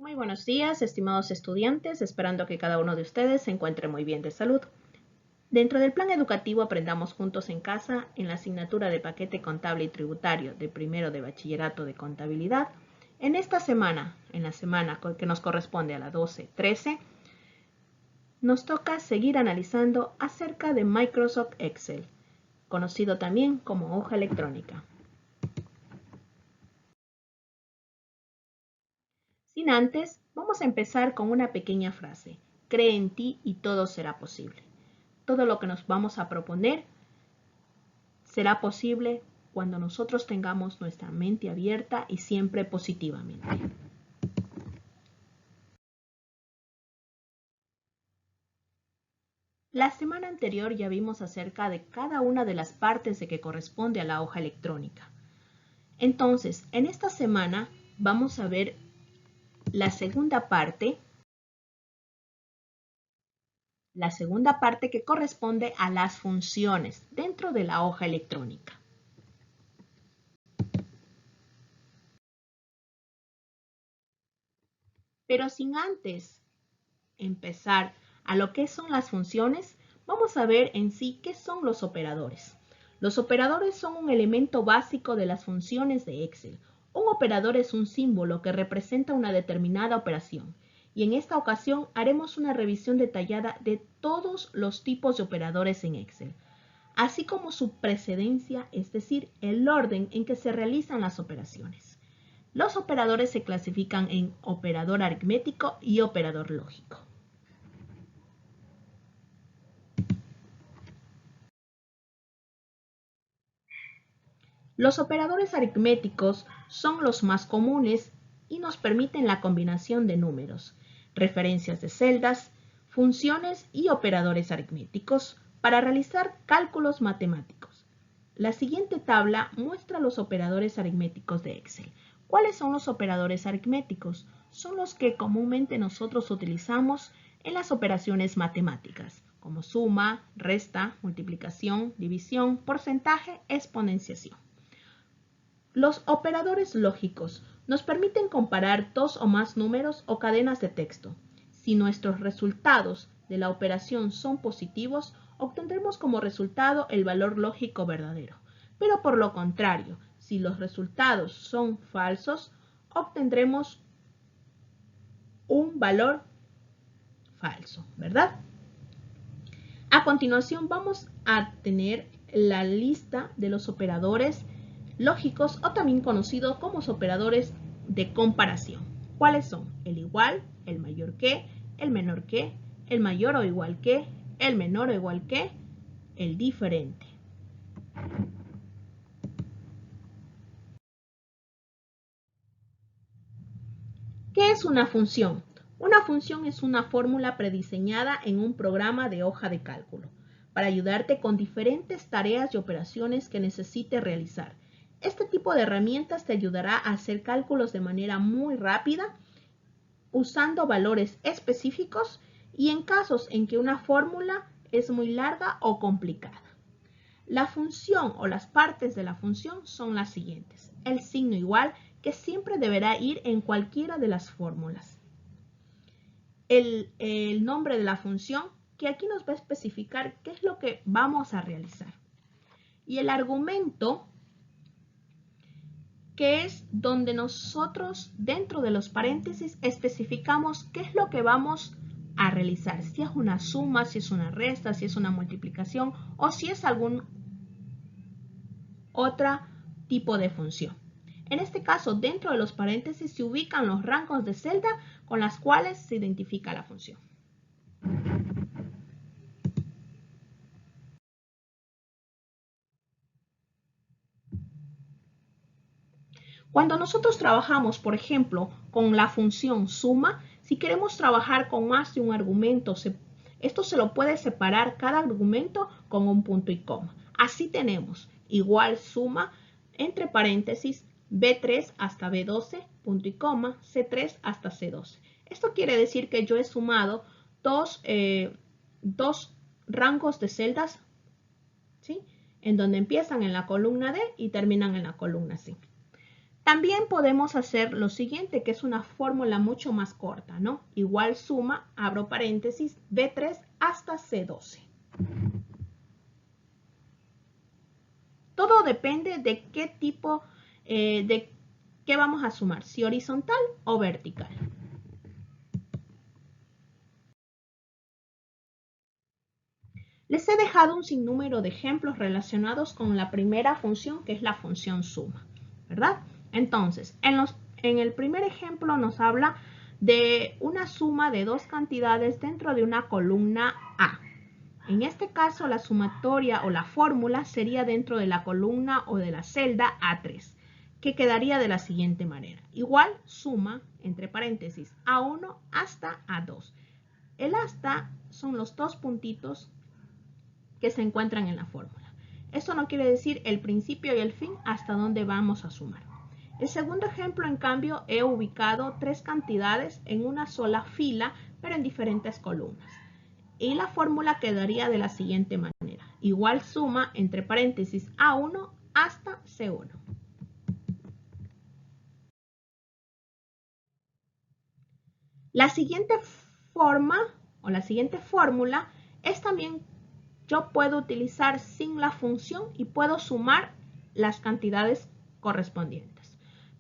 Muy buenos días, estimados estudiantes, esperando que cada uno de ustedes se encuentre muy bien de salud. Dentro del plan educativo Aprendamos Juntos en Casa, en la asignatura de Paquete Contable y Tributario de primero de Bachillerato de Contabilidad, en esta semana, en la semana que nos corresponde a la 12-13, nos toca seguir analizando acerca de Microsoft Excel, conocido también como hoja electrónica. Sin antes, vamos a empezar con una pequeña frase. Cree en ti y todo será posible. Todo lo que nos vamos a proponer será posible cuando nosotros tengamos nuestra mente abierta y siempre positivamente. La semana anterior ya vimos acerca de cada una de las partes de que corresponde a la hoja electrónica. Entonces, en esta semana vamos a ver la segunda parte que corresponde a las funciones dentro de la hoja electrónica. Pero sin antes empezar a lo que son las funciones, vamos a ver en sí qué son los operadores. Los operadores son un elemento básico de las funciones de Excel. Un operador es un símbolo que representa una determinada operación. Y en esta ocasión haremos una revisión detallada de todos los tipos de operadores en Excel, así como su precedencia, es decir, el orden en que se realizan las operaciones. Los operadores se clasifican en operador aritmético y operador lógico. Los operadores aritméticos son los más comunes y nos permiten la combinación de números, referencias de celdas, funciones y operadores aritméticos para realizar cálculos matemáticos. La siguiente tabla muestra los operadores aritméticos de Excel. ¿Cuáles son los operadores aritméticos? Son los que comúnmente nosotros utilizamos en las operaciones matemáticas, como suma, resta, multiplicación, división, porcentaje, exponenciación. Los operadores lógicos nos permiten comparar dos o más números o cadenas de texto. Si nuestros resultados de la operación son positivos, obtendremos como resultado el valor lógico verdadero. Pero por lo contrario, si los resultados son falsos, obtendremos un valor falso, ¿verdad? A continuación vamos a tener la lista de los operadores lógicos o también conocidos como operadores de comparación. ¿Cuáles son? El igual, el mayor que, el menor que, el mayor o igual que, el menor o igual que, el diferente. ¿Qué es una función? Una función es una fórmula prediseñada en un programa de hoja de cálculo para ayudarte con diferentes tareas y operaciones que necesites realizar. Este tipo de herramientas te ayudará a hacer cálculos de manera muy rápida, usando valores específicos y en casos en que una fórmula es muy larga o complicada. La función o las partes de la función son las siguientes. El signo igual, que siempre deberá ir en cualquiera de las fórmulas. El nombre de la función, que aquí nos va a especificar qué es lo que vamos a realizar. Y el argumento, que es donde nosotros dentro de los paréntesis especificamos qué es lo que vamos a realizar. Si es una suma, si es una resta, si es una multiplicación o si es algún otro tipo de función. En este caso, dentro de los paréntesis se ubican los rangos de celda con las cuales se identifica la función. Cuando nosotros trabajamos, por ejemplo, con la función suma, si queremos trabajar con más de un argumento, esto se lo puede separar cada argumento con un punto y coma. Así tenemos igual suma, entre paréntesis, B3 hasta B12, punto y coma, C3 hasta C12. Esto quiere decir que yo he sumado dos rangos de celdas, ¿sí?, en donde empiezan en la columna D y terminan en la columna C. También podemos hacer lo siguiente, que es una fórmula mucho más corta, ¿no? Igual suma, abro paréntesis, B3 hasta C12. Todo depende de qué tipo, de qué vamos a sumar, si horizontal o vertical. Les he dejado un sinnúmero de ejemplos relacionados con la primera función, que es la función suma, ¿verdad? Entonces, en el primer ejemplo nos habla de una suma de dos cantidades dentro de una columna A. En este caso, la sumatoria o la fórmula sería dentro de la columna o de la celda A3, que quedaría de la siguiente manera. Igual suma, entre paréntesis, A1 hasta A2. El hasta son los dos puntitos que se encuentran en la fórmula. Eso no quiere decir el principio y el fin hasta dónde vamos a sumar. El segundo ejemplo, en cambio, he ubicado tres cantidades en una sola fila, pero en diferentes columnas. Y la fórmula quedaría de la siguiente manera. Igual suma, entre paréntesis, A1 hasta C1. La siguiente forma o la siguiente fórmula es también, yo puedo utilizar sin la función y puedo sumar las cantidades correspondientes.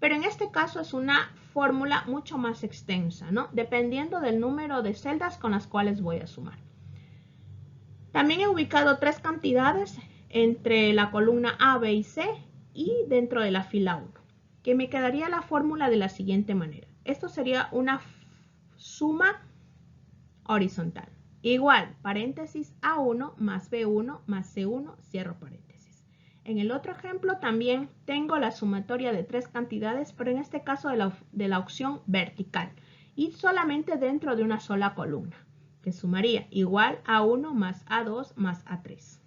Pero en este caso es una fórmula mucho más extensa, ¿no? Dependiendo del número de celdas con las cuales voy a sumar. También he ubicado tres cantidades entre la columna A, B y C y dentro de la fila 1, que me quedaría la fórmula de la siguiente manera. Esto sería una suma horizontal. Igual, paréntesis A1 más B1 más C1, cierro paréntesis. En el otro ejemplo también tengo la sumatoria de tres cantidades, pero en este caso de la opción vertical y solamente dentro de una sola columna, que sumaría igual A1 más A2 más A3.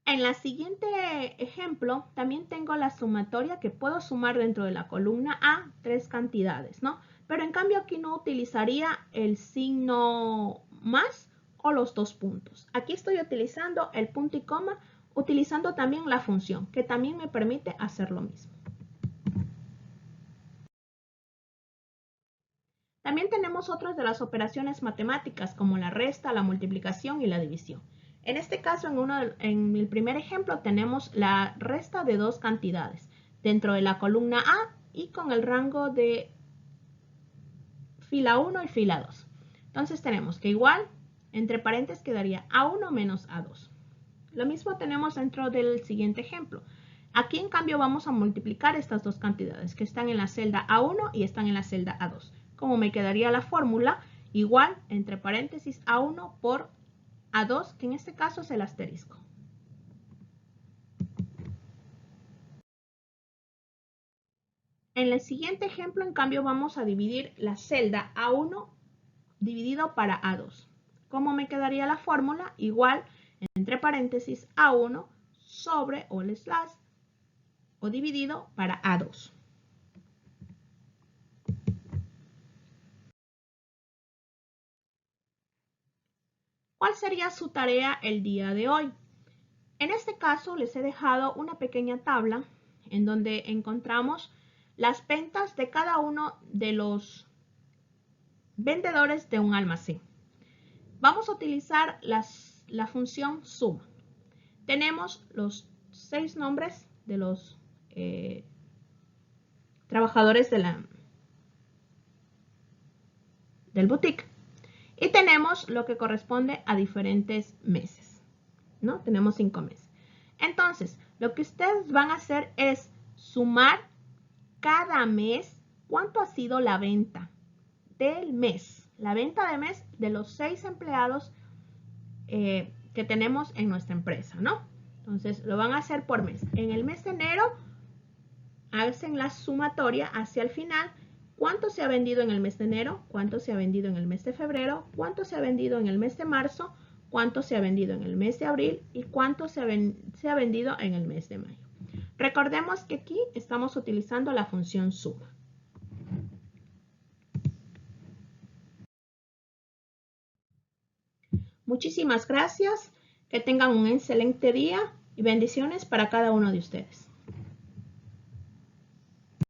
En la siguiente ejemplo también tengo la sumatoria que puedo sumar dentro de la columna A tres cantidades, ¿no? Pero en cambio aquí no utilizaría el signo más o los dos puntos. Aquí estoy utilizando el punto y coma, utilizando también la función, que también me permite hacer lo mismo. También tenemos otras de las operaciones matemáticas, como la resta, la multiplicación y la división. En este caso, en el primer ejemplo, tenemos la resta de dos cantidades dentro de la columna A y con el rango de fila 1 y fila 2. Entonces tenemos que igual, entre paréntesis, quedaría A1 menos A2. Lo mismo tenemos dentro del siguiente ejemplo. Aquí, en cambio, vamos a multiplicar estas dos cantidades que están en la celda A1 y están en la celda A2. Como me quedaría la fórmula, igual, entre paréntesis, A1 por A2, que en este caso es el asterisco. En el siguiente ejemplo, en cambio, vamos a dividir la celda A1 dividido para A2. ¿Cómo me quedaría la fórmula? Igual, entre paréntesis, A1 sobre o el slash o dividido para A2. ¿Cuál sería su tarea el día de hoy? En este caso les he dejado una pequeña tabla en donde encontramos las ventas de cada uno de los vendedores de un almacén. Vamos a utilizar la función suma. Tenemos los 6 nombres de los trabajadores del boutique y tenemos lo que corresponde a diferentes meses, ¿no? Tenemos 5 meses. Entonces, lo que ustedes van a hacer es sumar cada mes cuánto ha sido la venta del mes, la venta de mes de los 6 empleados que tenemos en nuestra empresa, ¿no? Entonces, lo van a hacer por mes. En el mes de enero, hacen la sumatoria hacia el final. ¿Cuánto se ha vendido en el mes de enero? ¿Cuánto se ha vendido en el mes de febrero? ¿Cuánto se ha vendido en el mes de marzo? ¿Cuánto se ha vendido en el mes de abril? ¿Y cuánto se ha vendido en el mes de mayo? Recordemos que aquí estamos utilizando la función suma. Muchísimas gracias. Que tengan un excelente día y bendiciones para cada uno de ustedes.